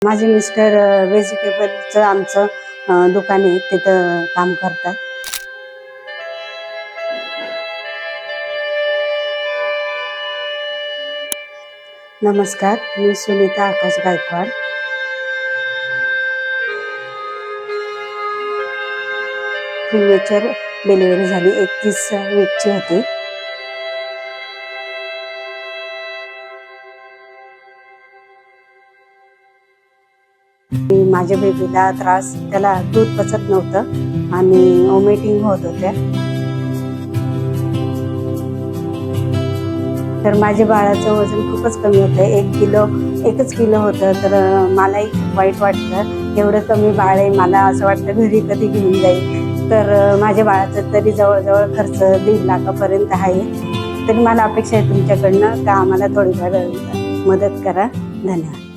माझे मिस्टर व्हेजिटेबलचं आमचं दुकान आहे, तिथं काम करतात. नमस्कार, मी सुनीता आकाश गायकवाड. प्रीमेच्युअर डिलिव्हरी झाली, 31 वीकची होती. माझ्या बेबीला त्रास, त्याला दूध पचत नव्हतं आणि वॉमिटिंग होत होत्या. तर माझ्या बाळाचं वजन खूपच कमी होतं, 1 किलो होतं. तर मलाही खूप वाईट वाटलं, एवढं कमी बाळ आहे, मला असं वाटतं घरी कधी घेऊन जाईल. तर माझ्या बाळाचं तरी जवळजवळ खर्च 1.5 लाखापर्यंत आहे. तरी मला अपेक्षा आहे तुमच्याकडनं का आम्हाला थोडीफार मदत करा. धन्यवाद.